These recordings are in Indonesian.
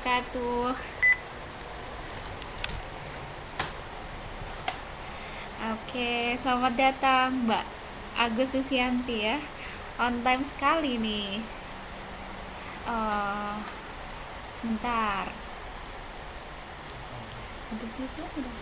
wabarakatuh. Oke, selamat datang Mbak Agus Susianti ya. On time sekali nih. Eh, Sebentar. Sudah.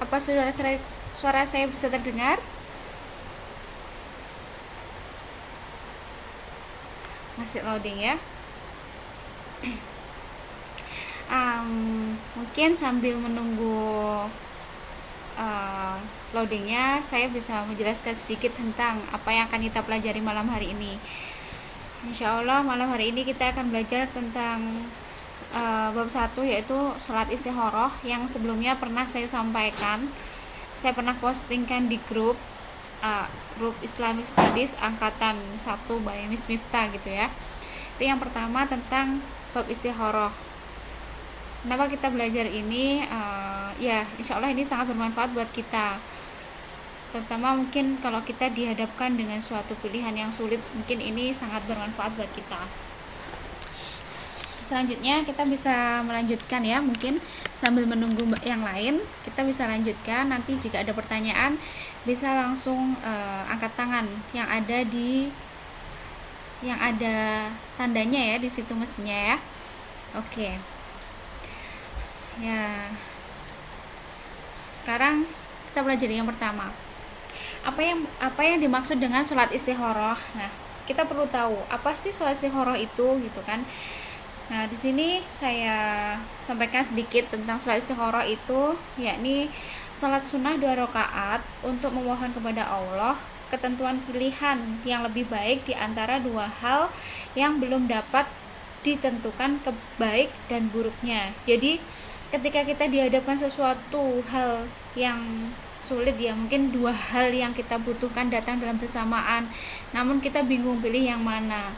Apa suara saya bisa terdengar? Masih loading ya. Mungkin sambil menunggu loadingnya, saya bisa menjelaskan sedikit tentang apa yang akan kita pelajari malam hari ini. Insya Allah malam hari ini kita akan belajar tentang bab 1, yaitu sholat istikharah, yang sebelumnya pernah saya sampaikan. Saya pernah postingkan di grup Islamic Studies angkatan 1 by Miss Miftah gitu ya. Itu yang pertama tentang bab istikharah. Kenapa kita belajar ini? Ya insya Allah ini sangat bermanfaat buat kita, terutama mungkin kalau kita dihadapkan dengan suatu pilihan yang sulit, mungkin ini sangat bermanfaat buat kita. Selanjutnya kita bisa melanjutkan ya, mungkin sambil menunggu yang lain kita bisa lanjutkan. Nanti jika ada pertanyaan bisa langsung angkat tangan yang ada tandanya ya di situ mestinya ya. Oke. Ya. Sekarang kita belajar yang pertama. Apa yang dimaksud dengan sholat istikharah? Nah, kita perlu tahu apa sih sholat istikharah itu gitu kan. Nah, di sini saya sampaikan sedikit tentang sholat istikharah itu, yakni sholat sunnah 2 rakaat untuk memohon kepada Allah ketentuan pilihan yang lebih baik di antara dua hal yang belum dapat ditentukan kebaik dan buruknya. Jadi ketika kita dihadapkan sesuatu hal yang sulit ya, mungkin dua hal yang kita butuhkan datang dalam bersamaan, namun kita bingung pilih yang mana.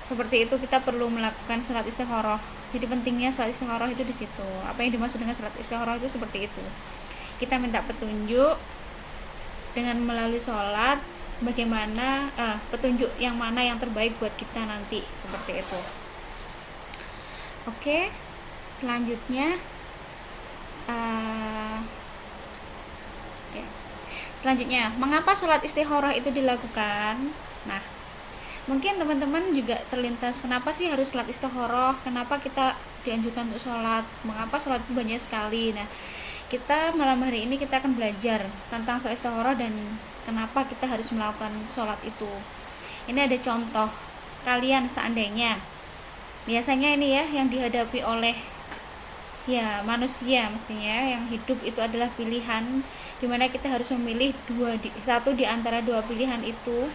Seperti itu kita perlu melakukan sholat istikharah. Jadi pentingnya sholat istikharah itu di situ. Apa yang dimaksud dengan sholat istikharah itu seperti itu. Kita minta petunjuk dengan melalui sholat, bagaimana petunjuk yang mana yang terbaik buat kita nanti, seperti itu. Oke, selanjutnya mengapa sholat istikharah itu dilakukan? Nah, mungkin teman-teman juga terlintas, kenapa sih harus sholat istikharah, kenapa kita dianjurkan untuk sholat, mengapa sholat itu banyak sekali. Nah, kita malam hari ini kita akan belajar tentang sholat istikharah dan kenapa kita harus melakukan sholat itu. Ini ada contoh. Kalian seandainya, biasanya ini ya yang dihadapi oleh ya manusia, mestinya yang hidup itu adalah pilihan, dimana kita harus memilih satu di antara dua pilihan itu,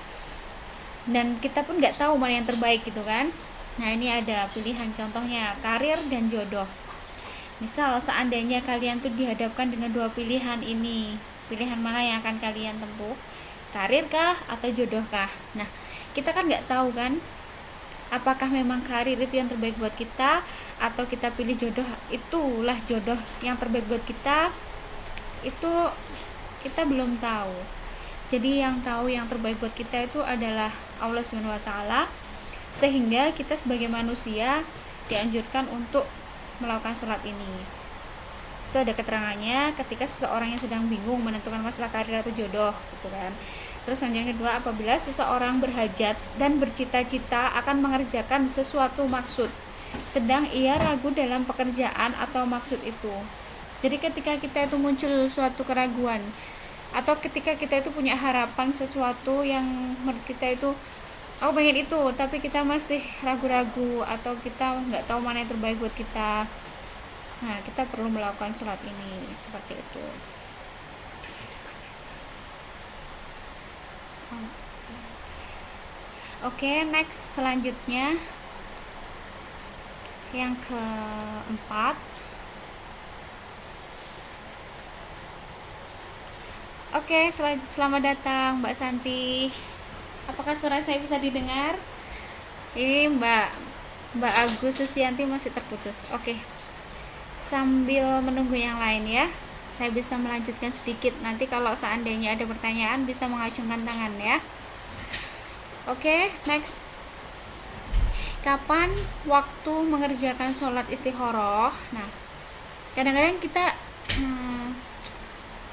dan kita pun nggak tahu mana yang terbaik gitu kan. Nah, ini ada pilihan, contohnya karir dan jodoh. Misal seandainya kalian tuh dihadapkan dengan dua pilihan ini, pilihan mana yang akan kalian tempuh, karir kah atau jodoh kah? Nah, kita kan nggak tahu kan, apakah memang karir itu yang terbaik buat kita, atau kita pilih jodoh, itulah jodoh yang terbaik buat kita, itu kita belum tahu. Jadi yang tahu yang terbaik buat kita itu adalah Allah SWT, sehingga kita sebagai manusia dianjurkan untuk melakukan sholat ini. Itu ada keterangannya ketika seseorang yang sedang bingung menentukan masalah karir atau jodoh gitu kan. Terus yang kedua, apabila seseorang berhajat dan bercita-cita akan mengerjakan sesuatu maksud, sedang ia ragu dalam pekerjaan atau maksud itu. Jadi ketika kita itu muncul suatu keraguan, atau ketika kita itu punya harapan sesuatu yang menurut kita itu, aku pengen itu, tapi kita masih ragu-ragu, atau kita nggak tahu mana yang terbaik buat kita, nah kita perlu melakukan sholat ini, seperti itu. Oke, next, selanjutnya yang keempat. Oke, selamat datang Mbak Santi. Apakah suara saya bisa didengar? Ini Mbak Mbak Agus Susianti masih terputus. Oke, sambil menunggu yang lain ya, saya bisa melanjutkan sedikit. Nanti kalau seandainya ada pertanyaan bisa mengacungkan tangan ya. Oke, next. Kapan waktu mengerjakan sholat istikharah? Nah, kadang-kadang kita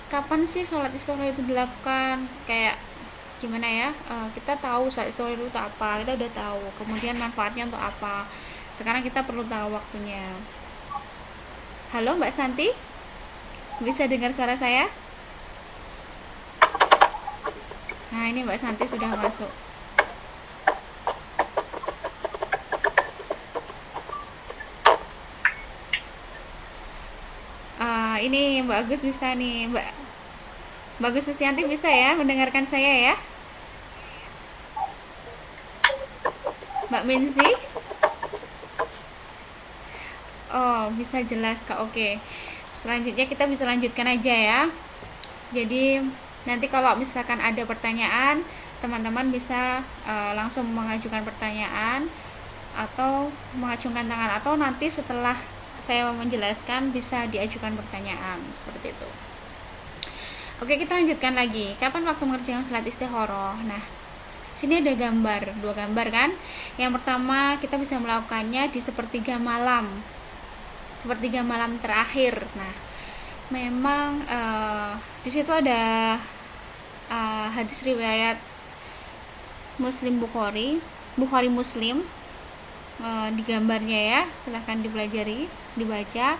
kapan sih sholat istikharah itu dilakukan? Kayak gimana ya, kita tahu sholat istikharah itu apa, kita udah tahu, kemudian manfaatnya untuk apa. Sekarang kita perlu tahu waktunya. Halo Mbak Santi, bisa dengar suara saya? Nah, ini Mbak Santi sudah masuk. Ini Mbak Agus bisa nih, Mbak Agus Susianti bisa ya mendengarkan saya ya? Mbak Minzi? Oh, bisa jelas Kak. Oke. Selanjutnya kita bisa lanjutkan aja ya. Jadi nanti kalau misalkan ada pertanyaan, teman-teman bisa langsung mengajukan pertanyaan atau mengacungkan tangan, atau nanti setelah saya menjelaskan bisa diajukan pertanyaan seperti itu. Oke, kita lanjutkan lagi. Kapan waktu mengerjakan salat istikharah? Nah, sini ada dua gambar kan. Yang pertama kita bisa melakukannya di sepertiga malam terakhir. Nah, memang di situ ada hadis riwayat Bukhari Muslim di gambarnya ya, silahkan dipelajari, dibaca.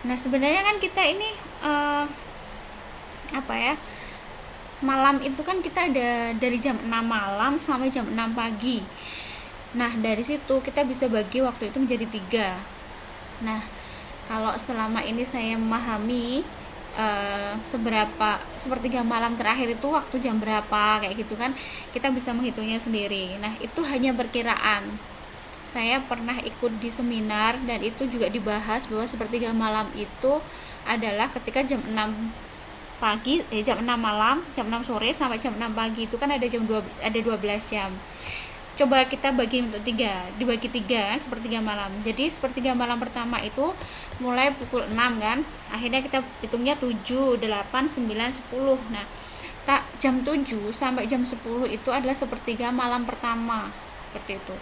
Nah, sebenarnya kan kita ini malam itu kan kita ada dari jam 6 malam sampai jam 6 pagi. Nah, dari situ kita bisa bagi waktu itu menjadi 3. Nah, kalau selama ini saya memahami sepertiga malam terakhir itu waktu jam berapa kayak gitu kan, kita bisa menghitungnya sendiri. Nah, itu hanya perkiraan. Saya pernah ikut di seminar dan itu juga dibahas bahwa sepertiga malam itu adalah ketika jam 6 pagi, jam 6 malam, jam 6 sore sampai jam 6 pagi itu kan ada 12 jam. Coba kita bagi untuk 3, dibagi 3 kan, sepertiga malam. Jadi sepertiga malam pertama itu mulai pukul 6 kan, akhirnya kita hitungnya 7, 8, 9, 10. Nah, jam 7 sampai jam 10 itu adalah sepertiga malam pertama, seperti itu.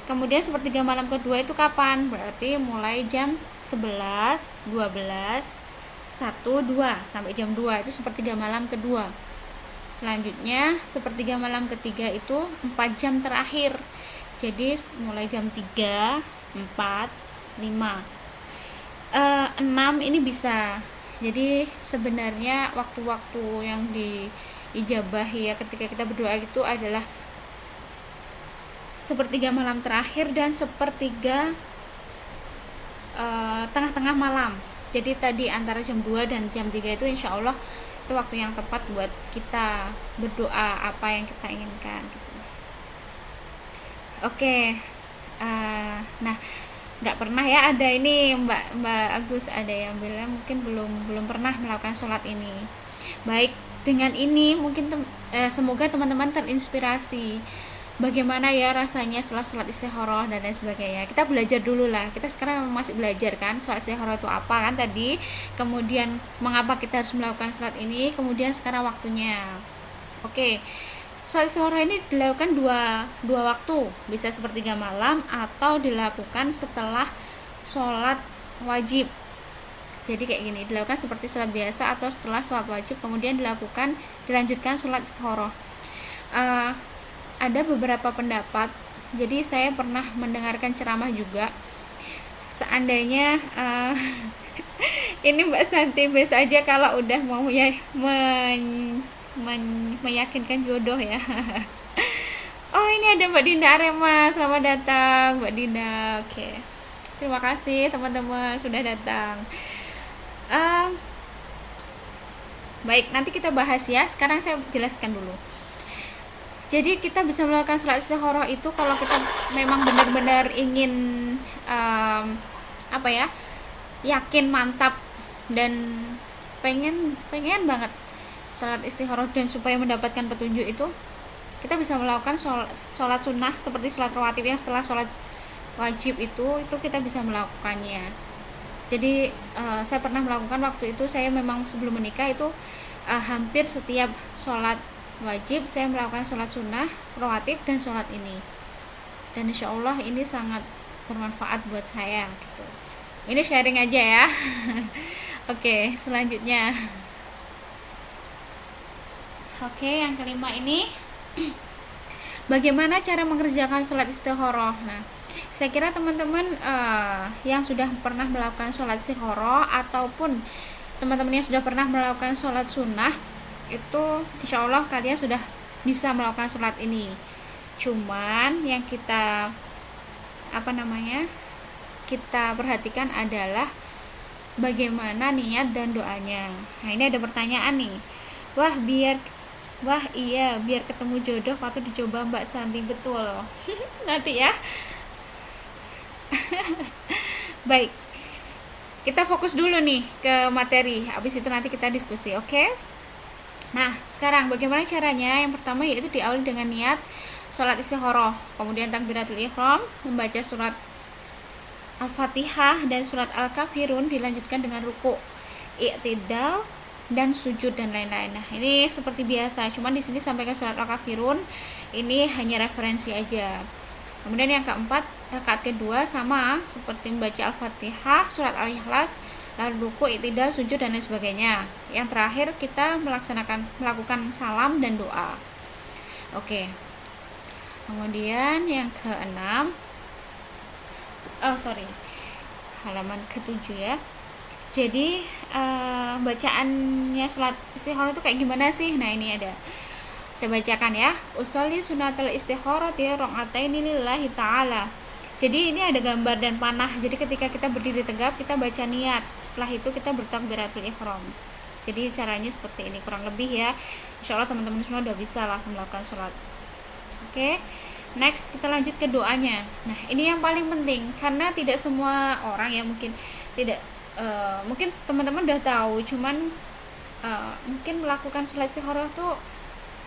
Kemudian sepertiga malam kedua itu kapan? Berarti mulai jam 11, 12, 1, 2 sampai jam 2 itu sepertiga malam kedua. Selanjutnya sepertiga malam ketiga itu 4 jam terakhir. Jadi mulai jam 3, 4, 5, 6 ini bisa. Jadi sebenarnya waktu-waktu yang diijabahi ya ketika kita berdoa itu adalah sepertiga malam terakhir dan sepertiga tengah-tengah malam. Jadi tadi antara jam 2 dan jam 3 itu insya Allah itu waktu yang tepat buat kita berdoa apa yang kita inginkan gitu. Oke. Nah, nggak pernah ya ada ini Mbak Agus, ada yang bilang mungkin belum pernah melakukan sholat ini. Baik, dengan ini mungkin semoga teman-teman terinspirasi bagaimana ya rasanya setelah sholat istikharah dan lain sebagainya. Kita belajar dulu lah, kita sekarang masih belajar kan sholat istikharah itu apa kan tadi, kemudian mengapa kita harus melakukan sholat ini, kemudian sekarang waktunya. Oke, sholat istikharah ini dilakukan dua waktu, bisa sepertiga malam atau dilakukan setelah sholat wajib. Jadi kayak gini, dilakukan seperti sholat biasa atau setelah sholat wajib kemudian dilanjutkan sholat istikharah. Ada beberapa pendapat. Jadi saya pernah mendengarkan ceramah juga. Seandainya ini Mbak Santi biasa aja kalau udah mau ya meyakinkan jodoh ya. Oh, ini ada Mbak Dinda Arema, selamat datang Mbak Dinda. Oke, terima kasih teman-teman sudah datang. Baik, nanti kita bahas ya. Sekarang saya jelaskan dulu. Jadi kita bisa melakukan sholat istikharah itu kalau kita memang benar-benar ingin yakin, mantap dan pengen banget sholat istikharah dan supaya mendapatkan petunjuk itu, kita bisa melakukan sholat sunnah seperti sholat rawatib yang setelah sholat wajib itu kita bisa melakukannya. Jadi saya pernah melakukan waktu itu, saya memang sebelum menikah itu hampir setiap sholat wajib saya melakukan sholat sunnah, rawatib, dan sholat ini. Dan insya Allah ini sangat bermanfaat buat saya gitu. Ini sharing aja ya. Oke, selanjutnya. Oke, yang kelima ini bagaimana cara mengerjakan sholat istikharah. Nah, saya kira teman-teman yang sudah pernah melakukan sholat istikharah ataupun teman-teman yang sudah pernah melakukan sholat sunnah itu insya Allah kalian sudah bisa melakukan sholat ini. Cuman yang kita kita perhatikan adalah bagaimana niat dan doanya. Nah, ini ada pertanyaan nih. Wah iya, biar ketemu jodoh patut dicoba Mbak Santi. Betul. Nanti ya. Baik, kita fokus dulu nih ke materi, habis itu nanti kita diskusi, oke? Nah, sekarang bagaimana caranya? Yang pertama yaitu diawali dengan niat sholat istikharah, kemudian takbiratul ihram, membaca surat Al-Fatihah dan surat Al-Kafirun, dilanjutkan dengan ruku, i'tidal, dan sujud dan lain-lain. Nah, ini seperti biasa, cuman di sini sampaikan surat Al-Kafirun ini hanya referensi aja. Kemudian yang keempat, rakaat kedua sama seperti membaca Al-Fatihah, surat Al-Ikhlas, lalu ruku, i'tidal, sujud dan lain sebagainya. Yang terakhir kita melakukan salam dan doa. Oke. Kemudian yang keenam, halaman ketujuh ya. Jadi bacaannya sholat istikharah itu kayak gimana sih? Nah, ini ada, saya bacakan ya. Usolli sunatal istikharati rakaataini lillahi ta'ala. Jadi ini ada gambar dan panah. Jadi ketika kita berdiri tegap, kita baca niat. Setelah itu kita bertakbiratul ihram. Jadi caranya seperti ini kurang lebih ya. Insya Allah teman-teman semua udah bisa langsung melakukan sholat. Oke. Next kita lanjut ke doanya. Nah, ini yang paling penting karena tidak semua orang ya mungkin teman-teman udah tahu, cuman mungkin melakukan sholat istikharah tuh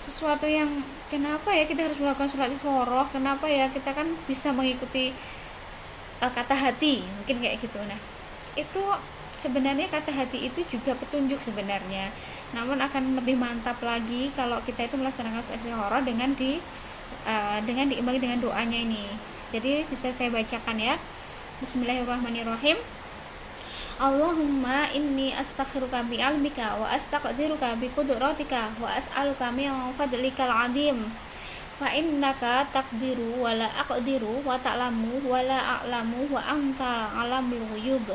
sesuatu yang kenapa ya kita harus melakukan sholat istikharah, kenapa ya kita kan bisa mengikuti kata hati, mungkin kayak gitu. Nah, itu sebenarnya kata hati itu juga petunjuk sebenarnya, namun akan lebih mantap lagi kalau kita itu melaksanakan sholat istikharah dengan diimbangi dengan doanya ini. Jadi bisa saya bacakan ya. Bismillahirrahmanirrahim. Allahumma inni astakhiruka bi ilmika wa astaqdiruka bi qudratika wa as'aluka min fadlikal adim fa innaka taqdiru wa la aqdiru wa ta'lamu wa la a'lamu wa anta 'alamul ghuyub.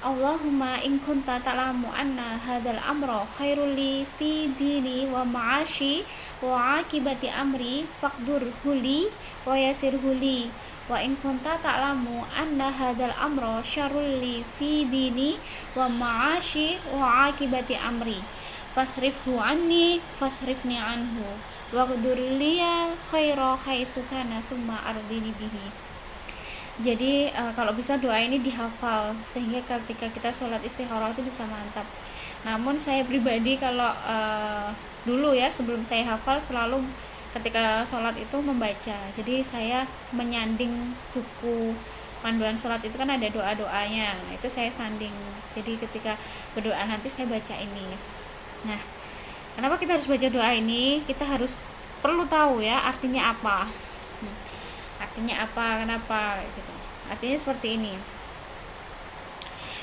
Allahumma in kunta ta'lamu anna hadzal amra khairul li fi dini wa ma'ashi wa 'aqibati amri faqdurhu li wa yassirhu li. Wa in kunta ta'lamu anna hadzal amra syarrul li fi dini wa ma'ashi wa 'aqibati amri fasrifhu anni fasrifni anhu waqdur liyal khaira haitsu kana tsumma ardini bihi. Jadi kalau bisa doa ini dihafal sehingga ketika kita sholat istikharah itu bisa mantap. Namun saya pribadi kalau dulu ya sebelum saya hafal selalu ketika sholat itu membaca. Jadi saya menyanding buku panduan sholat itu kan ada doa-doanya. Nah, itu saya sanding. Jadi ketika berdoa nanti saya baca ini. Nah, kenapa kita harus baca doa ini? Kita perlu tahu ya artinya apa. Artinya apa, kenapa gitu. Artinya seperti ini.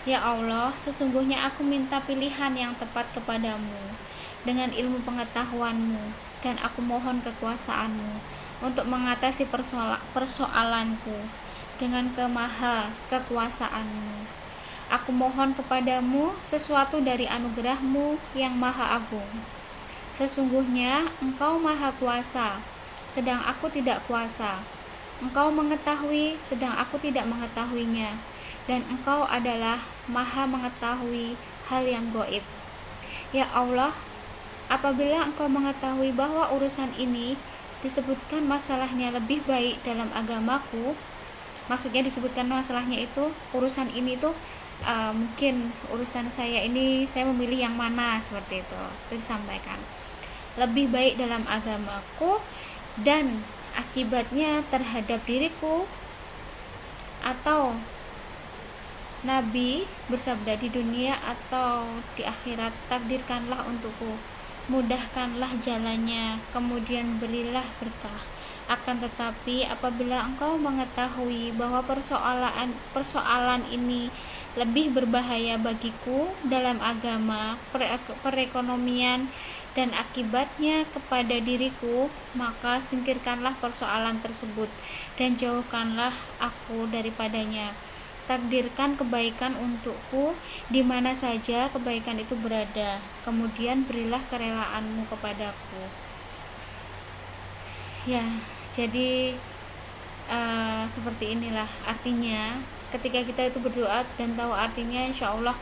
Ya Allah, sesungguhnya aku minta pilihan yang tepat kepadamu dengan ilmu pengetahuanmu, dan aku mohon kekuasaanmu untuk mengatasi persoalanku dengan kemaha kekuasaanmu. Aku mohon kepadamu sesuatu dari anugerahmu yang maha agung. Sesungguhnya engkau maha kuasa, sedang aku tidak kuasa. Engkau mengetahui, sedang aku tidak mengetahuinya, dan engkau adalah maha mengetahui hal yang gaib. Ya Allah, apabila engkau mengetahui bahwa urusan ini disebutkan masalahnya lebih baik dalam agamaku, maksudnya disebutkan masalahnya itu urusan ini tuh mungkin urusan saya ini saya memilih yang mana, seperti itu disampaikan lebih baik dalam agamaku dan akibatnya terhadap diriku Atau Nabi bersabda, di dunia atau di akhirat takdirkanlah untukku, mudahkanlah jalannya, kemudian berilah berkah. Akan tetapi apabila engkau mengetahui bahwa persoalan ini lebih berbahaya bagiku dalam agama, perekonomian, dan akibatnya kepada diriku, maka singkirkanlah persoalan tersebut dan jauhkanlah aku daripadanya. Takdirkan kebaikan untukku di mana saja kebaikan itu berada, kemudian berilah kerelaanmu kepadaku. Ya, jadi seperti inilah artinya ketika kita itu berdoa dan tahu artinya, insya Allah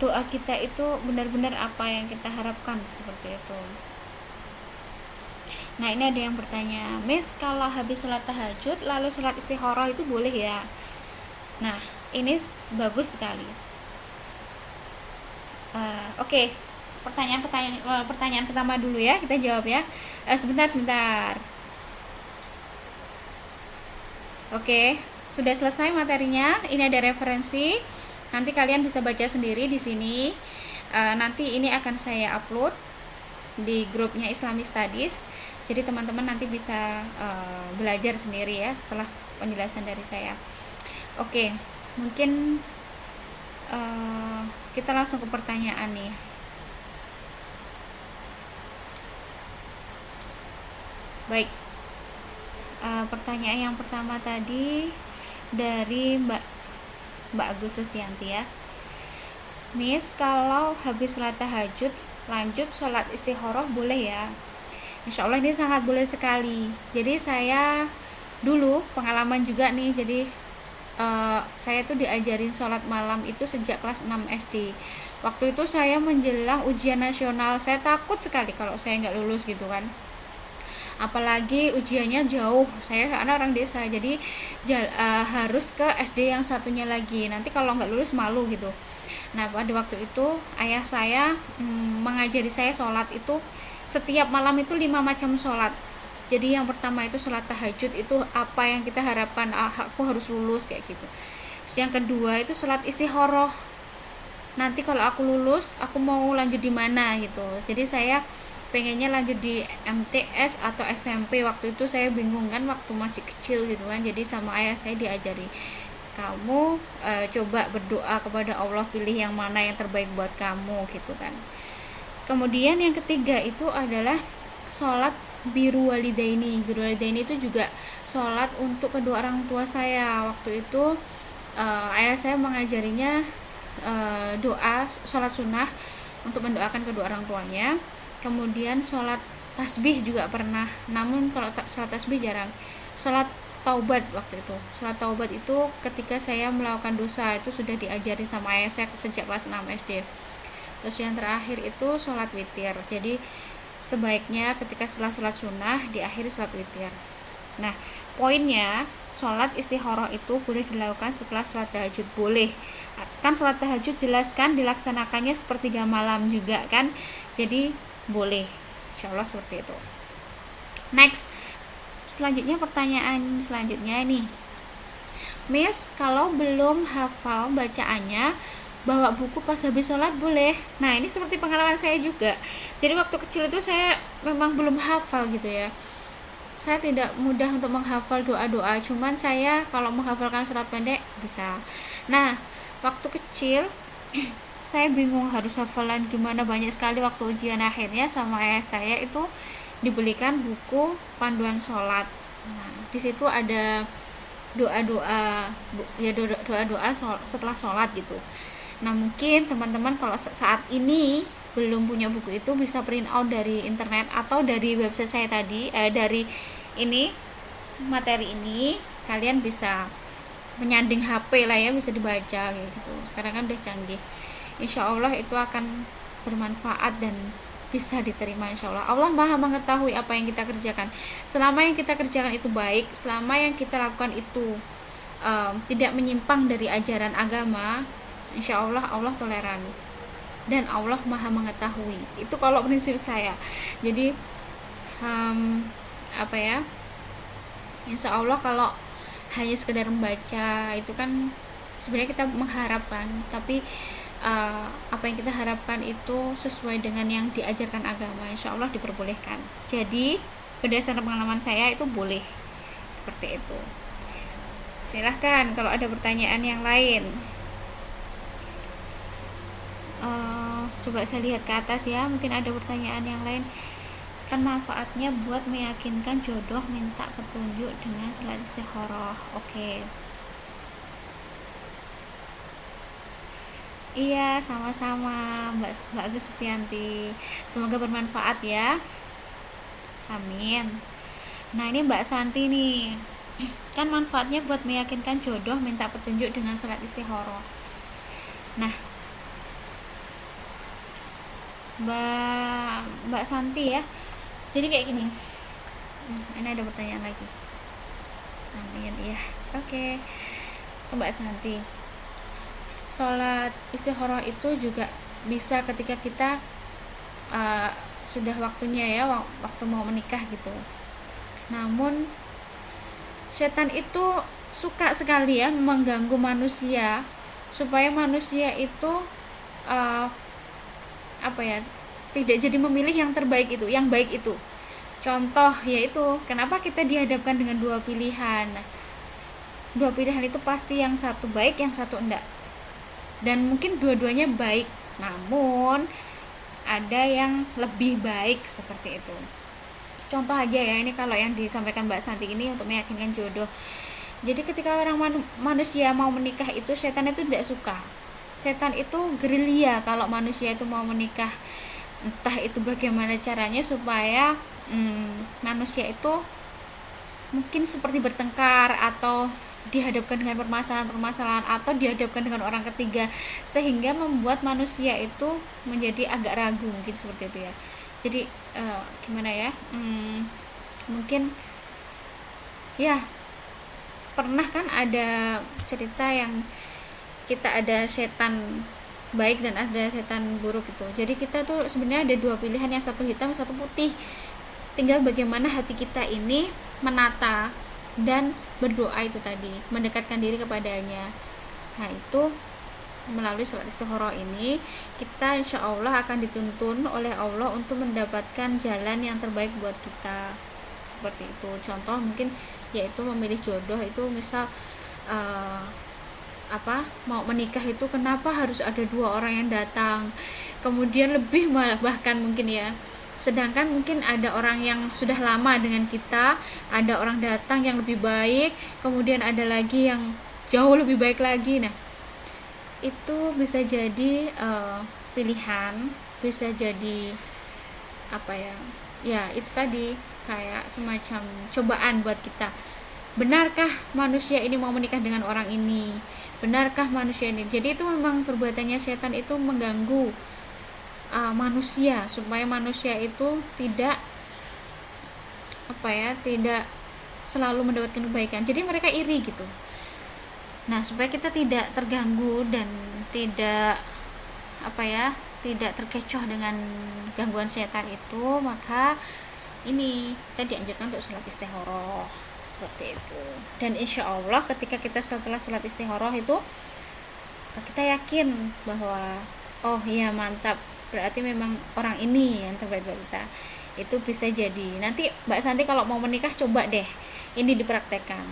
doa kita itu benar-benar apa yang kita harapkan, seperti itu. Nah, ini ada yang bertanya, Miss, kalau habis sholat tahajud lalu sholat istikharah itu boleh ya? Nah, ini bagus sekali. Oke. Pertanyaan pertama dulu ya, kita jawab ya. Sebentar. Oke, sudah selesai materinya. Ini ada referensi. Nanti kalian bisa baca sendiri di sini. Nanti ini akan saya upload di grupnya Islamic Studies. Jadi teman-teman nanti bisa belajar sendiri ya setelah penjelasan dari saya. Oke, mungkin kita langsung ke pertanyaan nih. Baik, pertanyaan yang pertama tadi dari Mbak Agus Susianti ya. Miss, kalau habis sholat tahajud lanjut sholat istikharah boleh ya? Insya Allah ini sangat boleh sekali. Jadi saya dulu pengalaman juga nih, jadi saya tuh diajarin sholat malam itu sejak kelas 6 SD. Waktu itu saya menjelang ujian nasional, saya takut sekali kalau saya nggak lulus gitu kan, apalagi ujiannya jauh, saya karena orang desa, jadi harus ke SD yang satunya lagi, nanti kalau nggak lulus malu gitu. Nah, pada waktu itu ayah saya mengajari saya sholat itu setiap malam itu 5 macam sholat. Jadi yang pertama itu sholat tahajud, itu apa yang kita harapkan, aku harus lulus kayak gitu. Terus yang kedua itu sholat istikharah, nanti kalau aku lulus aku mau lanjut di mana gitu. Jadi saya pengennya lanjut di MTS atau SMP. Waktu itu saya bingung kan, waktu masih kecil gitu kan. Jadi sama ayah saya diajari, kamu coba berdoa kepada Allah, pilih yang mana yang terbaik buat kamu gitu kan. Kemudian yang ketiga itu adalah sholat biru walidaini. Biru walidaini itu juga sholat untuk kedua orang tua saya. Waktu itu ayah saya mengajarinya doa sholat sunnah untuk mendoakan kedua orang tuanya. Kemudian sholat tasbih juga pernah, namun kalau sholat tasbih jarang. Sholat taubat, waktu itu sholat taubat itu ketika saya melakukan dosa, itu sudah diajari sama ayah saya sejak kelas 6 SD. Terus yang terakhir itu sholat witir. Jadi sebaiknya ketika setelah sholat sunnah diakhiri sholat witir. Nah, poinnya sholat istikharah itu boleh dilakukan setelah sholat tahajud, boleh kan. Sholat tahajud jelaskan dilaksanakannya sepertiga malam juga kan, jadi boleh, insyaallah seperti itu. Next, selanjutnya pertanyaan selanjutnya ini, Miss, kalau belum hafal bacaannya bawa buku pas habis sholat boleh? Nah, ini seperti pengalaman saya juga. Jadi waktu kecil itu saya memang belum hafal gitu ya, saya tidak mudah untuk menghafal doa-doa, cuman saya kalau menghafalkan surat pendek bisa. Nah, waktu kecil saya bingung harus hafalan gimana, banyak sekali. Waktu ujian akhirnya sama ayah saya itu dibelikan buku panduan sholat. Nah, di situ ada doa-doa ya, doa-doa setelah sholat gitu. Nah, mungkin teman-teman kalau saat ini belum punya buku itu bisa print out dari internet atau dari website saya tadi, dari ini materi ini kalian bisa menyanding HP lah ya, bisa dibaca gitu. Sekarang kan udah canggih. Insya Allah itu akan bermanfaat dan bisa diterima insya Allah. Allah maha mengetahui apa yang kita kerjakan. Selama yang kita kerjakan itu baik, selama yang kita lakukan itu tidak menyimpang dari ajaran agama, insya Allah Allah toleran dan Allah maha mengetahui. Itu kalau prinsip saya. Jadi apa ya, insya Allah kalau hanya sekedar membaca itu kan sebenarnya kita mengharapkan, tapi apa yang kita harapkan itu sesuai dengan yang diajarkan agama, insya Allah diperbolehkan. Jadi berdasarkan pengalaman saya itu boleh seperti itu. Silahkan kalau ada pertanyaan yang lain. Coba saya lihat ke atas ya, mungkin ada pertanyaan yang lain. Kan manfaatnya buat meyakinkan jodoh, minta petunjuk dengan salat istikharah. Oke. Iya, sama-sama Mbak Agus Susianti. Semoga bermanfaat ya. Amin. Nah, ini Mbak Santi nih. Kan manfaatnya buat meyakinkan jodoh, minta petunjuk dengan salat istikharah. Nah, Mbak Santi ya. Jadi kayak gini. Ini ada pertanyaan lagi. Amin ya. Oke. Mbak Santi. Salat istikharah itu juga bisa ketika kita sudah waktunya ya, waktu mau menikah gitu. Namun setan itu suka sekali ya mengganggu manusia supaya manusia itu tidak jadi memilih yang terbaik itu, yang baik itu. Contoh yaitu kenapa kita dihadapkan dengan dua pilihan. Dua pilihan itu pasti yang satu baik, yang satu enggak. Dan mungkin dua-duanya baik, namun ada yang lebih baik seperti itu. Contoh aja ya, ini kalau yang disampaikan Mbak Santi ini untuk meyakinkan jodoh. Jadi ketika orang manusia mau menikah itu setan itu tidak suka. Setan itu gerilya kalau manusia itu mau menikah. Entah itu bagaimana caranya supaya manusia itu mungkin seperti bertengkar atau dihadapkan dengan permasalahan-permasalahan atau dihadapkan dengan orang ketiga sehingga membuat manusia itu menjadi agak ragu, mungkin seperti itu ya. Jadi gimana ya, mungkin ya pernah kan ada cerita yang kita ada setan baik dan ada setan buruk itu. Jadi kita tuh sebenarnya ada dua pilihan, yang satu hitam satu putih, tinggal bagaimana hati kita ini menata dan berdoa itu tadi, mendekatkan diri kepadanya. Nah itu melalui salat istikharah ini kita insya Allah akan dituntun oleh Allah untuk mendapatkan jalan yang terbaik buat kita, seperti itu. Contoh mungkin yaitu memilih jodoh itu misal mau menikah itu kenapa harus ada dua orang yang datang, kemudian lebih malah bahkan mungkin ya, sedangkan mungkin ada orang yang sudah lama dengan kita, ada orang datang yang lebih baik, kemudian ada lagi yang jauh lebih baik lagi. Nah itu bisa jadi pilihan, bisa jadi ya itu tadi kayak semacam cobaan buat kita. Benarkah manusia ini mau menikah dengan orang ini? Benarkah manusia ini? Jadi itu memang perbuatannya setan itu mengganggu manusia supaya manusia itu tidak tidak selalu mendapatkan kebaikan. Jadi mereka iri gitu. Nah, supaya kita tidak terganggu dan tidak tidak terkecoh dengan gangguan setan itu, maka ini kita dianjurkan untuk sholat istikharah seperti itu. Dan insya Allah ketika kita setelah sholat istikharah itu kita yakin bahwa oh iya mantap, berarti memang orang ini yang terbaik buat kita. Itu bisa jadi nanti Mbak Santi kalau mau menikah coba deh ini dipraktekkan.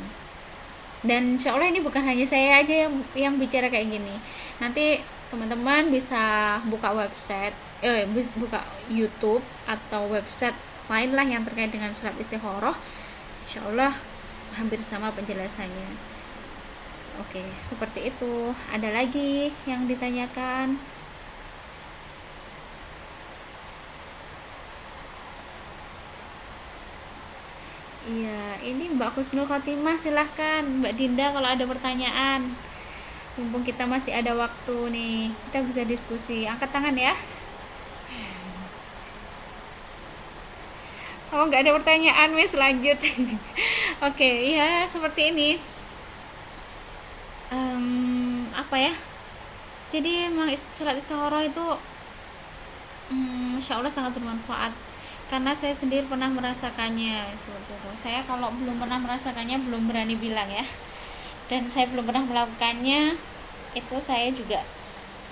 Dan insya Allah ini bukan hanya saya aja yang bicara kayak gini. Nanti teman-teman bisa buka website, buka YouTube atau website lain lah yang terkait dengan salat istikharah. Insya Allah hampir sama penjelasannya. Oke, seperti itu. Ada lagi yang ditanyakan? Iya, ini Mbak Husnul Khotimah, silahkan Mbak Dinda kalau ada pertanyaan. Mumpung kita masih ada waktu nih, kita bisa diskusi. Angkat tangan ya. Oh, nggak ada pertanyaan, wes lanjut. Oke, ya seperti ini. Jadi memang salat istikharah itu insya Allah sangat bermanfaat. Karena saya sendiri pernah merasakannya seperti itu. Saya kalau belum pernah merasakannya belum berani bilang ya. dan saya belum pernah melakukannya, itu saya juga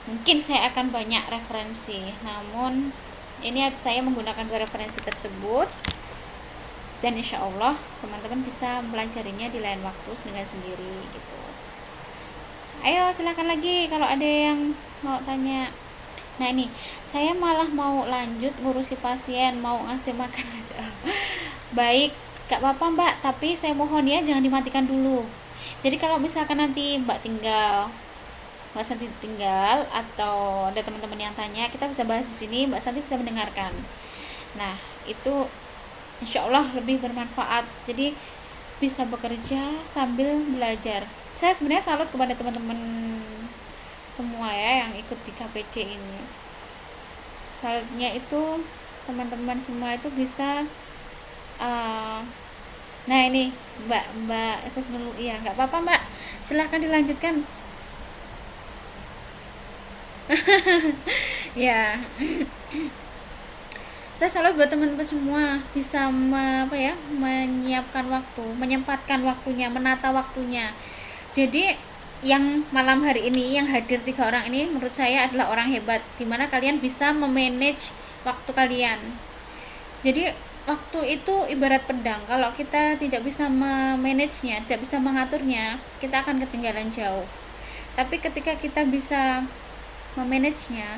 mungkin saya akan banyak referensi, namun ini saya menggunakan dua referensi tersebut, dan insya Allah teman-teman bisa pelajarinya di lain waktu dengan sendiri gitu. Ayo silahkan lagi kalau ada yang mau tanya. Nah ini saya malah mau lanjut ngurusi pasien, mau ngasih makan. Baik, gak apa-apa mbak, tapi saya mohon ya jangan dimatikan dulu. Jadi kalau misalkan nanti mbak Santi tinggal atau ada teman-teman yang tanya, kita bisa bahas di sini, Mbak Santi bisa mendengarkan. Nah itu insya Allah lebih bermanfaat, jadi bisa bekerja sambil belajar. Saya sebenarnya salut kepada teman-teman semua ya yang ikut di KPC ini. Salutnya itu teman-teman semua itu bisa nah ini Mbak Eva dulu, iya nggak apa-apa Mbak, silahkan dilanjutkan. Ya, saya selalu buat teman-teman semua bisa menyempatkan waktunya, menata waktunya. Jadi yang malam hari ini yang hadir 3 orang ini menurut saya adalah orang hebat, dimana kalian bisa memanage waktu kalian. Jadi waktu itu ibarat pedang, kalau kita tidak bisa memanagenya, tidak bisa mengaturnya, kita akan ketinggalan jauh. Tapi ketika kita bisa memanagenya,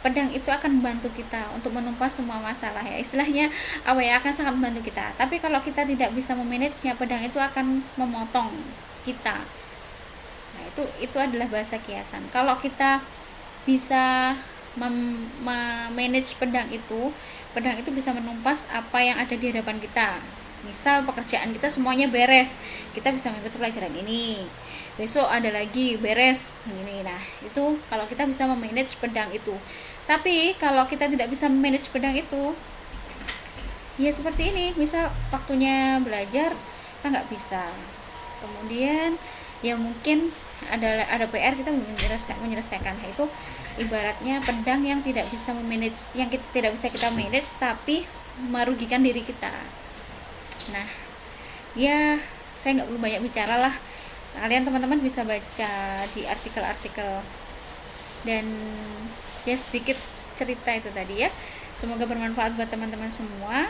pedang itu akan membantu kita untuk menumpas semua masalah ya, istilahnya akan sangat membantu kita. Tapi kalau kita tidak bisa memanagenya, pedang itu akan memotong kita. Nah itu adalah bahasa kiasan. Kalau kita bisa memanage pedang itu bisa menumpas apa yang ada di hadapan kita. Misal pekerjaan kita semuanya beres, kita bisa mengikuti pelajaran ini, besok ada lagi beres ini. Nah itu kalau kita bisa memanage pedang itu. Tapi kalau kita tidak bisa memanage pedang itu, ya seperti ini, misal waktunya belajar kita nggak bisa, kemudian ya mungkin ada PR kita belum menyelesaikan. Nah, itu ibaratnya pedang yang tidak bisa memanage, yang kita tidak bisa kita manage tapi merugikan diri kita. Nah ya saya nggak perlu banyak bicara lah, kalian teman-teman bisa baca di artikel-artikel, dan ya sedikit cerita itu tadi ya, semoga bermanfaat buat teman-teman semua.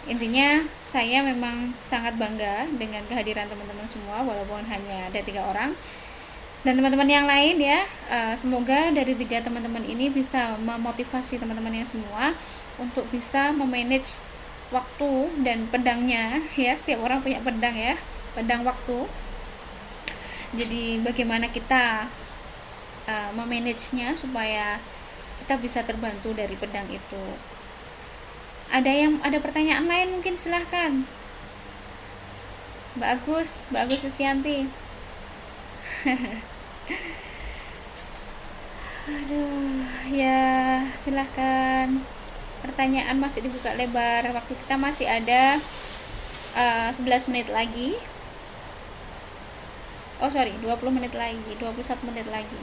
Intinya saya memang sangat bangga dengan kehadiran teman-teman semua, walaupun hanya ada 3 orang, dan teman-teman yang lain ya. Semoga dari 3 teman-teman ini bisa memotivasi teman-teman yang semua untuk bisa memanage waktu dan pedangnya ya. Setiap orang punya pedang ya, pedang waktu. Jadi bagaimana kita memanagenya supaya kita bisa terbantu dari pedang itu. Ada pertanyaan lain mungkin, silahkan Mbak Agus Susianti. Aduh ya, silahkan, pertanyaan masih dibuka lebar, waktu kita masih ada 11 menit lagi. 20 menit lagi, 21 menit lagi.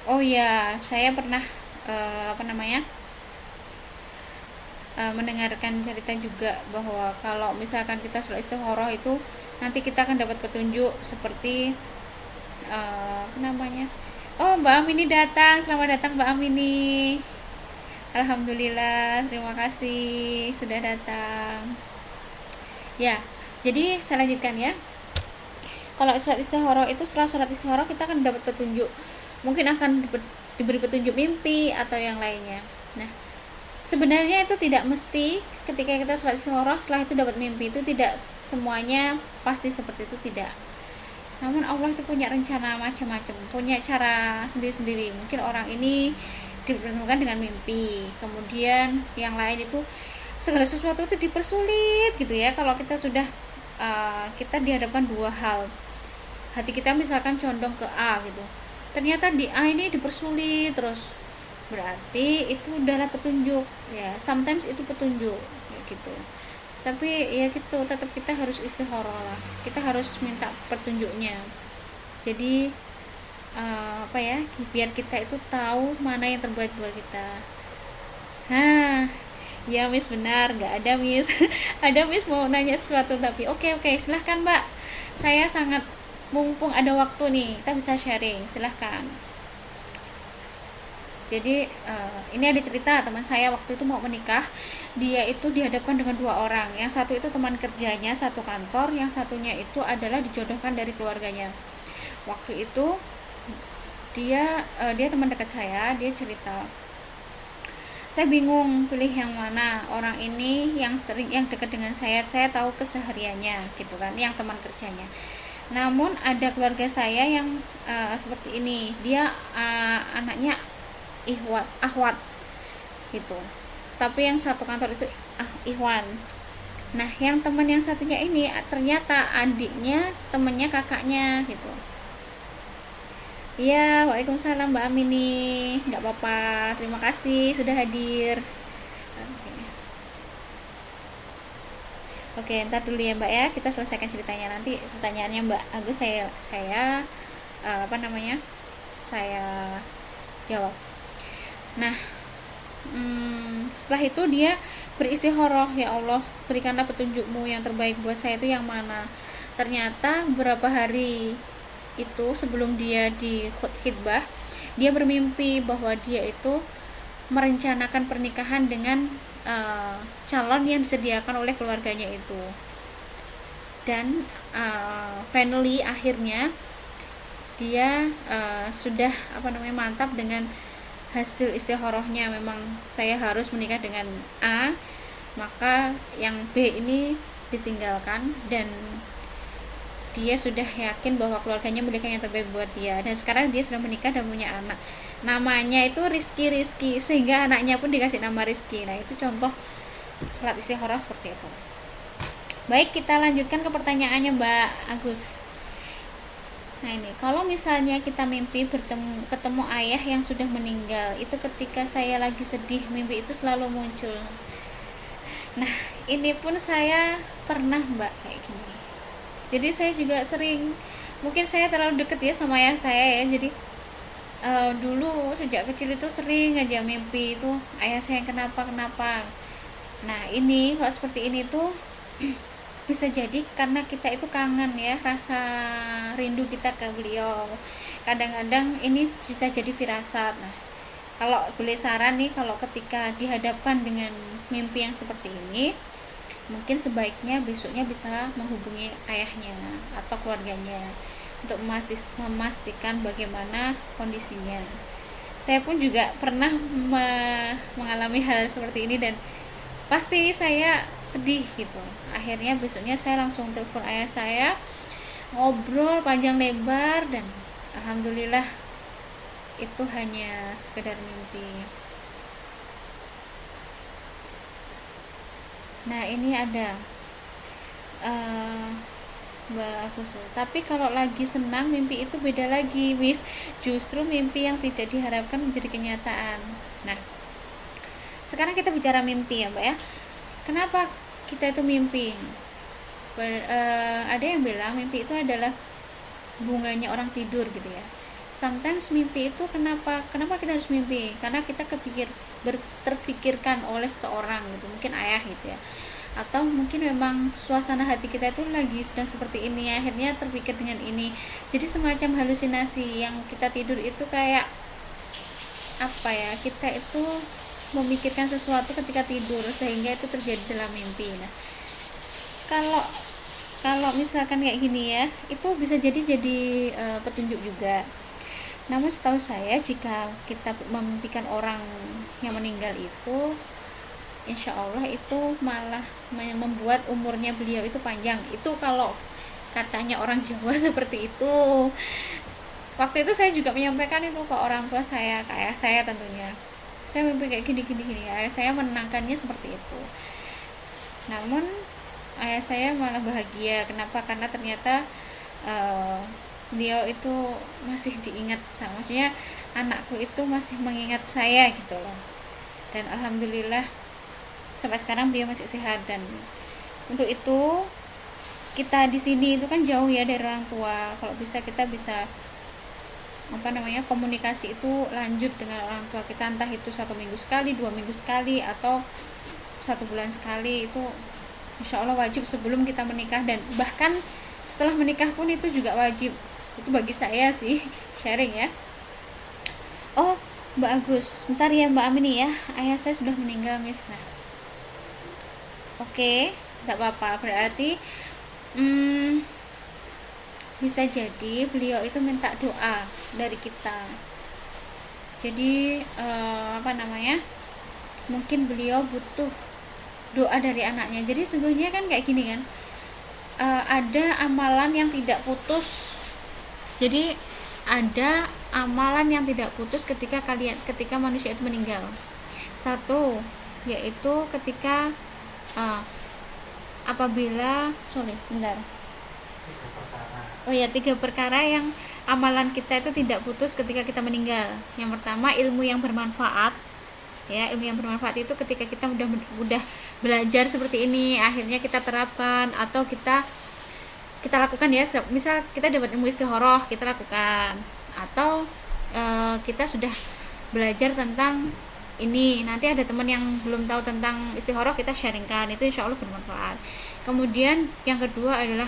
Oh ya, saya pernah mendengarkan cerita juga bahwa kalau misalkan kita sholat istikharah itu nanti kita akan dapat petunjuk seperti oh Mbak Amini datang, selamat datang Mbak Amini. Alhamdulillah, terima kasih sudah datang ya. Jadi saya lanjutkan ya. Kalau sholat istikharah itu, setelah sholat istikharah kita akan dapat petunjuk, mungkin akan diberi petunjuk mimpi atau yang lainnya. Nah sebenarnya itu tidak mesti ketika kita sholat istikharah setelah itu dapat mimpi, itu tidak semuanya pasti seperti itu, tidak. Namun Allah itu punya rencana macam-macam, punya cara sendiri-sendiri. Mungkin orang ini dipertemukan dengan mimpi, kemudian yang lain itu segala sesuatu itu dipersulit gitu ya. Kalau kita sudah kita dihadapkan 2 hal, hati kita misalkan condong ke A gitu, ternyata di A ini dipersulit terus, berarti itu adalah petunjuk ya. Sometimes itu petunjuk ya gitu. Tapi ya gitu, tetap kita harus istikharah lah, kita harus minta petunjuknya. Jadi biar kita itu tahu mana yang terbaik buat kita. Ya Miss, benar, nggak ada Miss. Ada Miss mau nanya sesuatu tapi oke oke, silahkan Mbak. Saya sangat, mumpung ada waktu nih, kita bisa sharing, silahkan. Jadi ini ada cerita teman saya waktu itu mau menikah. Dia itu dihadapkan dengan dua orang. Yang satu itu teman kerjanya satu kantor, yang satunya itu adalah dijodohkan dari keluarganya. Waktu itu dia teman dekat saya, dia cerita, saya bingung pilih yang mana. Orang ini yang sering, yang dekat dengan saya tahu kesehariannya gitu kan, yang teman kerjanya. Namun ada keluarga saya yang seperti ini, dia anaknya ahwat gitu, tapi yang satu kantor itu Ikhwan. Nah yang teman yang satunya ini ternyata adiknya temennya kakaknya gitu. Iya, waalaikumsalam Mbak Amini. Nggak apa-apa, terima kasih sudah hadir. Oke, ntar dulu ya Mbak ya, kita selesaikan ceritanya. Nanti pertanyaannya Mbak Agus saya apa namanya, saya jawab. Nah, setelah itu dia beristikharah, ya Allah berikanlah petunjukmu, yang terbaik buat saya itu yang mana. Ternyata beberapa hari itu sebelum dia di khutbah, dia bermimpi bahwa dia itu merencanakan pernikahan dengan calon yang disediakan oleh keluarganya itu. Dan finally akhirnya dia sudah mantap dengan hasil istikharahnya. Memang saya harus menikah dengan A, maka yang B ini ditinggalkan, dan dia sudah yakin bahwa keluarganya memberikan yang terbaik buat dia. Dan sekarang dia sudah menikah dan punya anak, namanya itu Rizky, sehingga anaknya pun dikasih nama Rizky. Nah itu contoh salat istikharah seperti itu. Baik, kita lanjutkan ke pertanyaannya Mbak Agus. Nah ini, kalau misalnya kita mimpi ketemu ayah yang sudah meninggal, itu ketika saya lagi sedih, mimpi itu selalu muncul. Nah ini pun saya pernah Mbak kayak gini. Jadi saya juga sering, mungkin saya terlalu deket ya sama ayah saya ya, jadi dulu sejak kecil itu sering aja mimpi itu ayah saya yang kenapa. Nah ini kalau seperti ini tuh bisa jadi karena kita itu kangen ya, rasa rindu kita ke beliau. Kadang-kadang ini bisa jadi firasat. Nah kalau boleh saran nih, kalau ketika dihadapkan dengan mimpi yang seperti ini, mungkin sebaiknya besoknya bisa menghubungi ayahnya atau keluarganya untuk memastikan bagaimana kondisinya. Saya pun juga pernah mengalami hal seperti ini dan pasti saya sedih gitu. Akhirnya besoknya saya langsung telepon ayah saya, ngobrol panjang lebar, dan alhamdulillah itu hanya sekedar mimpi. Nah ini ada Mbak Agus, tapi kalau lagi senang mimpi itu beda lagi Miss, justru mimpi yang tidak diharapkan menjadi kenyataan. Nah sekarang kita bicara mimpi ya Mbak ya. Kenapa kita itu mimpi? Ada yang bilang mimpi itu adalah bunganya orang tidur gitu ya. Sometimes mimpi itu kenapa kita harus mimpi? Karena kita terfikirkan oleh seorang gitu, mungkin ayah gitu ya, atau mungkin memang suasana hati kita itu lagi sedang seperti ini, akhirnya terpikir dengan ini. Jadi semacam halusinasi, yang kita tidur itu kayak apa ya, kita itu memikirkan sesuatu ketika tidur sehingga itu terjadi dalam mimpi. Nah kalau misalkan kayak gini ya, itu bisa jadi petunjuk juga. Namun setahu saya, jika kita memimpikan orang yang meninggal itu, insya Allah itu malah membuat umurnya beliau itu panjang. Itu kalau katanya orang Jawa seperti itu. Waktu itu saya juga menyampaikan itu ke orang tua saya, ke ayah saya tentunya. Saya mimpi kayak gini. Ayah saya menenangkannya seperti itu. Namun ayah saya malah bahagia. Kenapa? Karena ternyata beliau itu masih diingat, maksudnya anakku itu masih mengingat saya gitu loh. Dan alhamdulillah sampai sekarang beliau masih sehat. Dan untuk itu kita di sini itu kan jauh ya dari orang tua. Kalau bisa kita bisa komunikasi itu lanjut dengan orang tua kita, entah itu 1 minggu sekali, 2 minggu sekali, atau 1 bulan sekali, itu insya Allah wajib sebelum kita menikah, dan bahkan setelah menikah pun itu juga wajib. Itu bagi saya sih, sharing ya. Oh Mbak Agus, bentar ya Mbak Amini ya, ayah saya sudah meninggal Miss. Nah oke, tidak apa-apa, berarti bisa jadi beliau itu minta doa dari kita. Jadi mungkin beliau butuh doa dari anaknya. Jadi sungguhnya kan kayak gini kan, ada amalan yang tidak putus. Jadi ada amalan yang tidak putus ketika manusia itu meninggal. Satu, yaitu ketika apabila tiga perkara yang amalan kita itu tidak putus ketika kita meninggal. Yang pertama, ilmu yang bermanfaat. Ya, ilmu yang bermanfaat itu ketika kita udah belajar seperti ini, akhirnya kita terapkan atau kita lakukan ya. Misal kita dapat ilmu istikharah, kita lakukan, atau kita sudah belajar tentang ini, nanti ada teman yang belum tahu tentang istikharah, kita sharingkan, itu insya Allah bermanfaat. Kemudian yang kedua adalah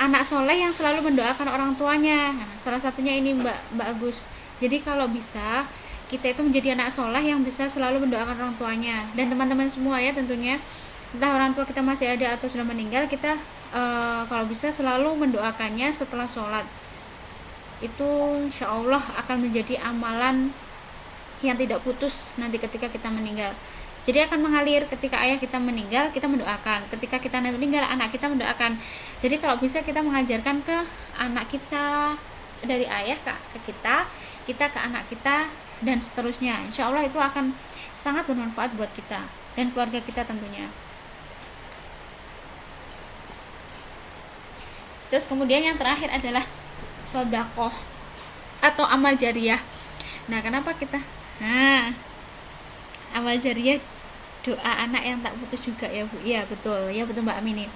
anak soleh yang selalu mendoakan orang tuanya. Nah, salah satunya ini Mbak Agus. Jadi kalau bisa kita itu menjadi anak soleh yang bisa selalu mendoakan orang tuanya, dan teman-teman semua ya tentunya, entah orang tua kita masih ada atau sudah meninggal, kita kalau bisa selalu mendoakannya setelah sholat. Itu insya Allah akan menjadi amalan yang tidak putus nanti ketika kita meninggal. Jadi akan mengalir, ketika ayah kita meninggal kita mendoakan, ketika kita meninggal anak kita mendoakan. Jadi kalau bisa kita mengajarkan ke anak kita, dari ayah ke kita ke anak kita, dan seterusnya. Insya Allah itu akan sangat bermanfaat buat kita dan keluarga kita tentunya. Terus kemudian yang terakhir adalah sodakoh atau amal jariah. Nah kenapa kita amal jariah, doa anak yang tak putus juga ya Bu. Iya betul Mbak Amini.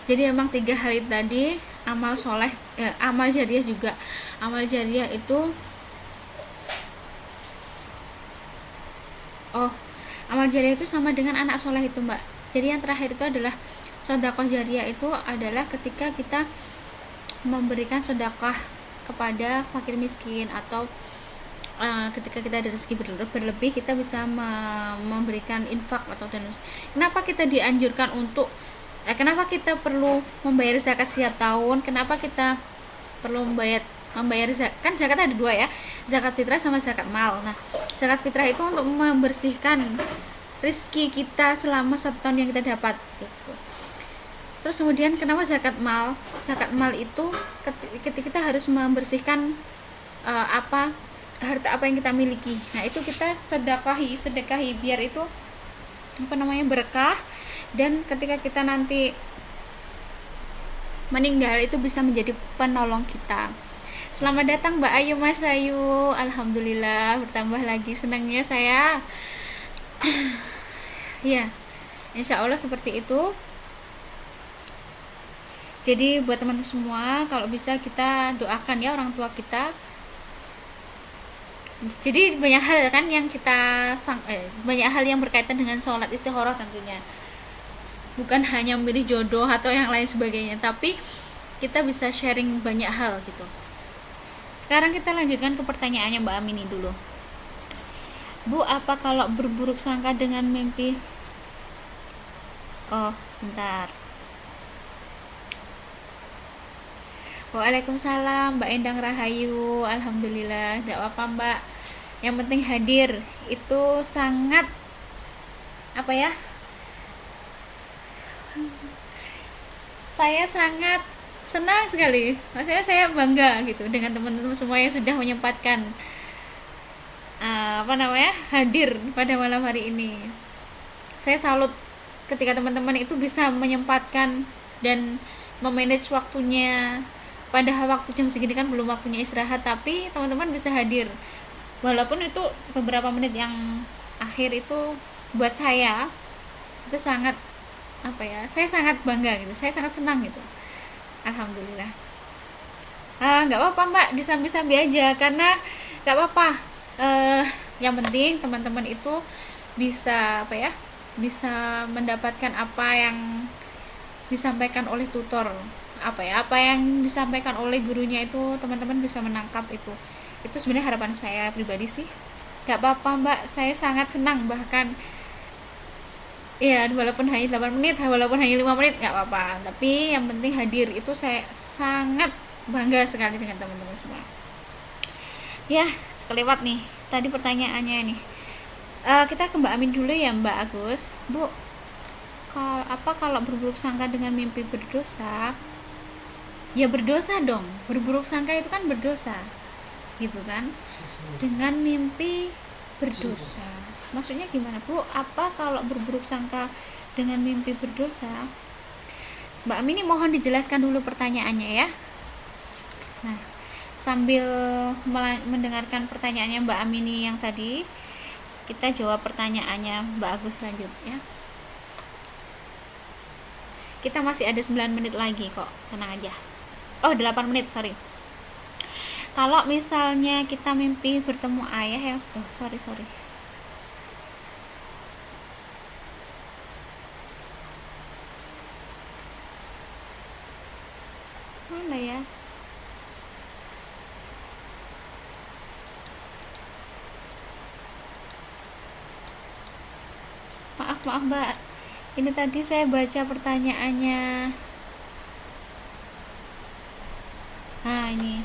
Jadi memang 3 hal itu tadi, amal soleh, amal jariah juga. Amal jariah itu amal jariah itu sama dengan anak soleh itu Mbak. Jadi yang terakhir itu adalah sedekah jariah. Itu adalah ketika kita memberikan sedekah kepada fakir miskin, atau ketika kita ada rezeki berlebih, kita bisa memberikan infak atau dan. Kenapa kita dianjurkan untuk kenapa kita perlu membayar zakat setiap tahun? Kenapa kita perlu membayar zakat? Kan zakat ada 2 ya, zakat fitrah sama zakat mal. Nah zakat fitrah itu untuk membersihkan rezeki kita selama 1 tahun yang kita dapat gitu. Terus kemudian kenapa zakat mal? Zakat mal itu ketika kita harus membersihkan harta apa yang kita miliki. Nah itu kita sedekahi biar itu berkah, dan ketika kita nanti meninggal itu bisa menjadi penolong kita. Selamat datang Mbak Ayu, Mas Ayu. Alhamdulillah bertambah lagi senangnya saya. Ya, insya Allah seperti itu. Jadi buat teman-teman semua, kalau bisa kita doakan ya orang tua kita. Jadi banyak hal kan yang banyak hal yang berkaitan dengan sholat istikharah tentunya. Bukan hanya memilih jodoh atau yang lain sebagainya, tapi kita bisa sharing banyak hal gitu. Sekarang kita lanjutkan ke pertanyaannya Mbak Amini dulu. Bu, apa kalau berburuk sangka dengan mimpi? Sebentar. Waalaikumsalam Mbak Endang Rahayu. Alhamdulillah, tidak apa-apa Mbak, yang penting hadir. Itu sangat saya sangat senang sekali. Maksudnya saya bangga gitu dengan teman-teman semua yang sudah menyempatkan hadir pada malam hari ini. Saya salut ketika teman-teman itu bisa menyempatkan dan memanage waktunya. Padahal waktu jam segini kan belum waktunya istirahat, tapi teman-teman bisa hadir. Walaupun itu beberapa menit yang akhir itu buat saya itu sangat saya sangat bangga gitu, saya sangat senang gitu. Alhamdulillah. Nggak apa-apa Mbak, disambi-sambi aja, karena nggak apa-apa. Yang penting teman-teman itu bisa apa ya, bisa mendapatkan apa yang disampaikan oleh tutor, apa yang disampaikan oleh gurunya itu teman-teman bisa menangkap itu sebenarnya harapan saya pribadi sih. Gak apa-apa mbak, saya sangat senang, bahkan ya walaupun hanya 8 menit, walaupun hanya 5 menit nggak apa-apa, tapi yang penting hadir, itu saya sangat bangga sekali dengan teman-teman semua. Ya, kelewat nih tadi pertanyaannya nih. Kita ke Mbak Amin dulu ya, Mbak Agus. Bu, kalau berburuk sangka dengan mimpi berdosa? Ya berdosa dong, berburuk sangka itu kan berdosa, gitu kan, dengan mimpi berdosa. Maksudnya gimana Bu? Apa kalau berburuk sangka dengan mimpi berdosa? Mbak Amin ini mohon dijelaskan dulu pertanyaannya ya. Nah, sambil mendengarkan pertanyaannya Mbak Amini yang tadi, kita jawab pertanyaannya Mbak Agus selanjutnya. Kita masih ada 9 menit lagi kok, tenang aja. Oh, 8 menit, sorry. Kalau misalnya kita mimpi bertemu ayah yang sorry mana ya, maaf Mbak, ini tadi saya baca pertanyaannya. Ini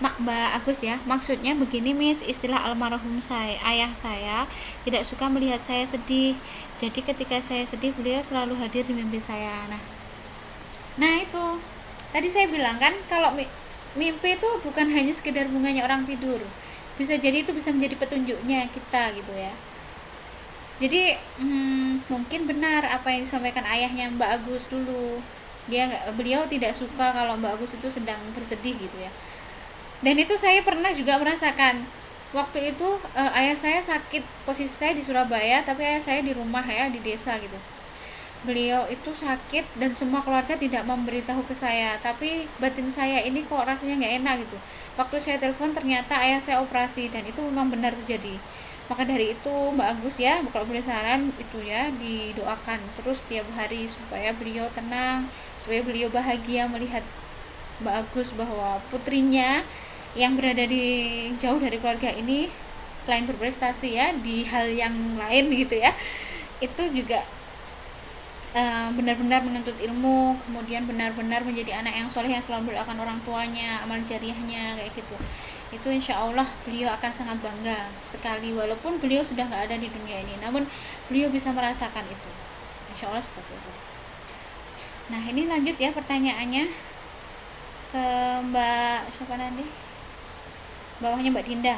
Mbak Agus ya, maksudnya begini Miss, istilah almarhum ayah saya tidak suka melihat saya sedih, jadi ketika saya sedih beliau selalu hadir di mimpi saya. Nah itu tadi saya bilang kan, kalau mimpi itu bukan hanya sekedar bunganya orang tidur, bisa jadi itu bisa menjadi petunjuknya kita gitu ya. Jadi mungkin benar apa yang disampaikan ayahnya Mbak Agus dulu, beliau tidak suka kalau Mbak Agus itu sedang bersedih gitu ya. Dan itu saya pernah juga merasakan. Waktu itu ayah saya sakit, posisi saya di Surabaya tapi ayah saya di rumah ya, di desa gitu. Beliau itu sakit dan semua keluarga tidak memberitahu ke saya, tapi batin saya ini kok rasanya nggak enak gitu. Waktu saya telepon ternyata ayah saya operasi, dan itu memang benar terjadi. Maka dari itu Mbak Agus ya, kalau boleh saran itu ya, didoakan terus tiap hari supaya beliau tenang, supaya beliau bahagia melihat Mbak Agus bahwa putrinya yang berada di jauh dari keluarga ini, selain berprestasi ya di hal yang lain gitu ya, itu juga benar-benar menuntut ilmu, kemudian benar-benar menjadi anak yang soleh yang selalu mendoakan orang tuanya, amal jariahnya kayak gitu. Itu insya Allah beliau akan sangat bangga sekali, walaupun beliau sudah nggak ada di dunia ini, namun beliau bisa merasakan itu, insya Allah seperti itu. Nah ini lanjut ya pertanyaannya ke Mbak siapa nanti, bawahnya Mbak Dinda.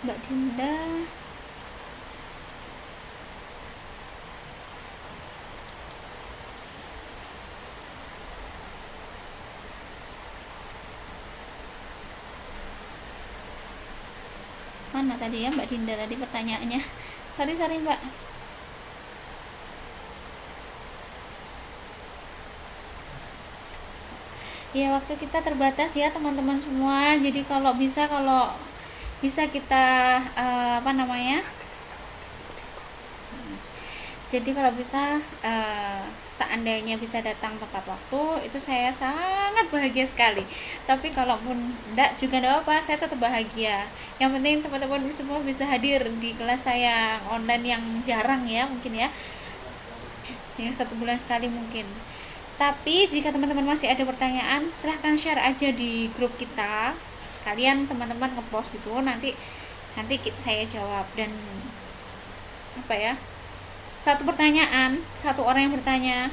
Mbak Dinda, mana tadi ya Mbak Dinda tadi pertanyaannya? Sorry Mbak. Ya waktu kita terbatas ya teman-teman semua, jadi kalau bisa kita apa namanya, jadi kalau bisa seandainya bisa datang tepat waktu itu saya sangat bahagia sekali, tapi kalaupun enggak juga enggak apa, saya tetap bahagia. Yang penting teman-teman semua bisa hadir di kelas saya online yang jarang ya, mungkin ya yang 1 bulan sekali mungkin. Tapi jika teman-teman masih ada pertanyaan, silahkan share aja di grup kita, kalian teman-teman ngepost gitu, nanti saya jawab. Dan apa ya, satu pertanyaan, satu orang yang bertanya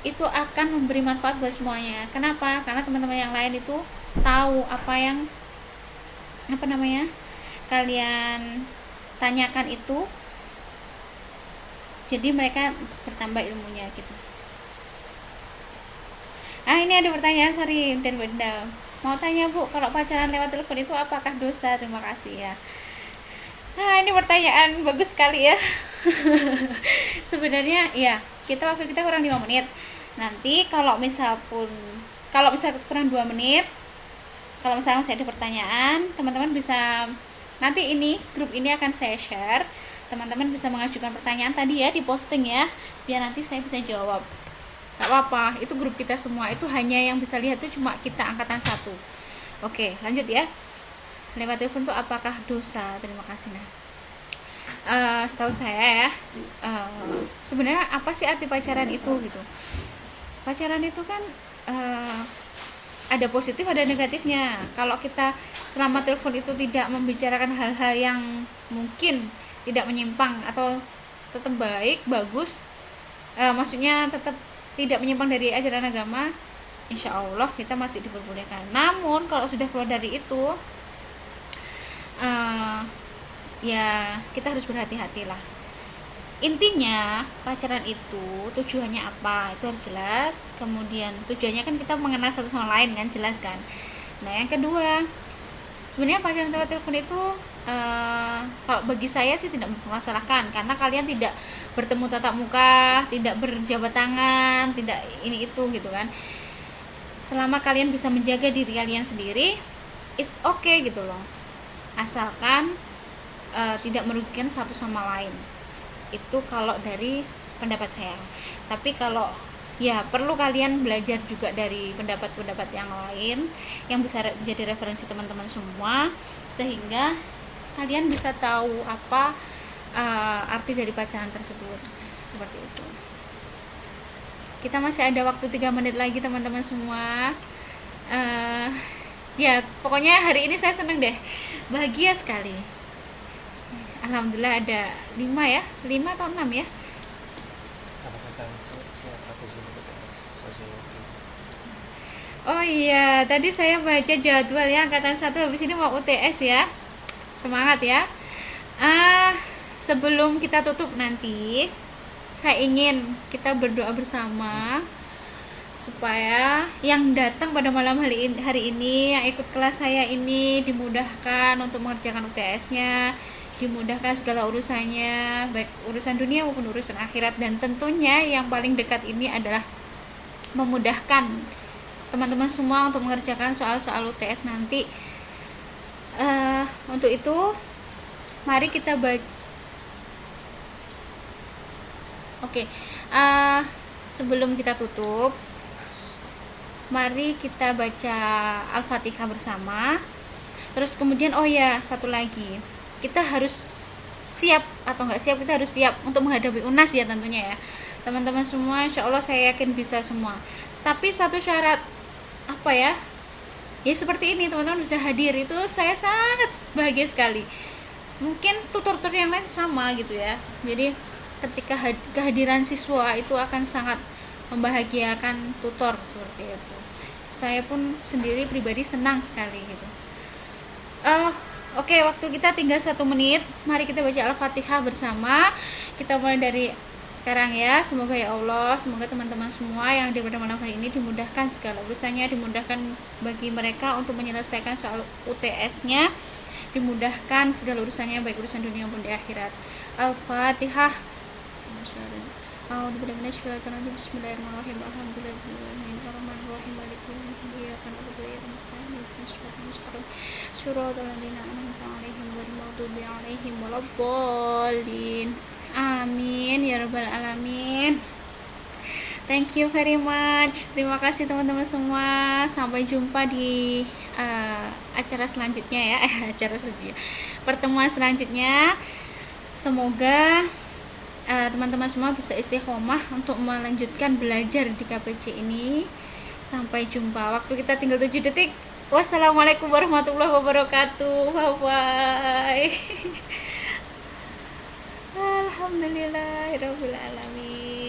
itu akan memberi manfaat buat semuanya. Kenapa? Karena teman-teman yang lain itu tahu apa yang kalian tanyakan itu, jadi mereka bertambah ilmunya gitu. Ini ada pertanyaan, sorry, dan benda mau tanya Bu, kalau pacaran lewat telepon itu apakah dosa? Terima kasih ya. Ini pertanyaan bagus sekali ya. Sebenarnya ya, waktu kita kurang 5 menit. Nanti kalau misal kurang 2 menit, kalau misalnya masih ada pertanyaan, teman-teman bisa Nanti ini grup ini akan saya share, teman-teman bisa mengajukan pertanyaan tadi ya di posting ya, biar nanti saya bisa jawab. Gak apa-apa, itu grup kita semua, itu hanya yang bisa lihat itu cuma kita angkatan 1. Oke, lanjut ya. Lewat telepon tuh apakah dosa? Terima kasih. Nah, setahu saya ya, sebenarnya apa sih arti pacaran itu gitu? Pacaran itu kan ada positif ada negatifnya. Kalau kita selama telepon itu tidak membicarakan hal-hal yang mungkin tidak menyimpang atau tetap baik bagus, maksudnya tetap tidak menyimpang dari ajaran agama, insya Allah kita masih diperbolehkan. Namun kalau sudah keluar dari itu, ya kita harus berhati-hati lah. Intinya pacaran itu tujuannya apa itu harus jelas. Kemudian tujuannya kan kita mengenal satu sama lain kan, jelas kan. Nah yang kedua, sebenarnya pacaran lewat telepon itu kalau bagi saya sih tidak mempermasalahkan, karena kalian tidak bertemu tatap muka, tidak berjabat tangan, tidak ini itu gitu kan. Selama kalian bisa menjaga diri kalian sendiri, it's okay gitu loh, asalkan tidak merugikan satu sama lain. Itu kalau dari pendapat saya. Tapi kalau ya perlu kalian belajar juga dari pendapat-pendapat yang lain yang bisa jadi referensi teman-teman semua, sehingga kalian bisa tahu apa arti dari pacaran tersebut. Seperti itu. Kita masih ada waktu 3 menit lagi teman-teman semua. Ya pokoknya hari ini saya senang deh, bahagia sekali. Alhamdulillah ada 5 ya, 5 atau 6 ya. Oh iya, tadi saya baca jadwal ya, angkatan 1 habis ini mau UTS ya. Semangat ya. Sebelum kita tutup nanti, saya ingin kita berdoa bersama supaya yang datang pada malam hari ini, yang ikut kelas saya ini dimudahkan untuk mengerjakan UTS-nya, dimudahkan segala urusannya, baik urusan dunia maupun urusan akhirat. Dan tentunya yang paling dekat ini adalah memudahkan teman-teman semua untuk mengerjakan soal-soal UTS nanti. Untuk itu mari kita sebelum kita tutup, mari kita baca Al-Fatihah bersama. Terus kemudian satu lagi, kita harus siap atau nggak siap, kita harus siap untuk menghadapi UNAS ya tentunya ya teman-teman semua. Insya Allah saya yakin bisa semua, tapi satu syarat apa ya seperti ini, teman-teman bisa hadir, itu saya sangat bahagia sekali. Mungkin tutor-tutor yang lain sama gitu ya, jadi ketika kehadiran siswa itu akan sangat membahagiakan tutor seperti itu. Saya pun sendiri pribadi senang sekali gitu. Oke, waktu kita tinggal 1 menit. Mari kita baca Al-Fatihah bersama. Kita mulai dari sekarang ya. Semoga ya Allah, semoga teman-teman semua yang hadir pada malam hari ini dimudahkan segala urusannya, dimudahkan bagi mereka untuk menyelesaikan soal UTS-nya, dimudahkan segala urusannya baik urusan dunia maupun di akhirat. Al-Fatihah. Bismillahirrahmanirrahim. Alhamdulillahirrahmanirrahim. Maliki yaumiddin. Iyyaka na'budu wa iyyaka nasta'in. Ihdinas siratal mustaqim. Shiratal ladzina an'amta 'alaihim ghairil maghdubi 'alaihim waladdallin. Amin ya rabbal alamin. Thank you very much. Terima kasih teman-teman semua. Sampai jumpa di acara selanjutnya ya. Pertemuan selanjutnya. Semoga teman-teman semua bisa istiqomah untuk melanjutkan belajar di KPC ini. Sampai jumpa. Waktu kita tinggal 7 detik. Wassalamualaikum warahmatullahi wabarakatuh. Bye bye. Alhamdulillahirabbil alamin.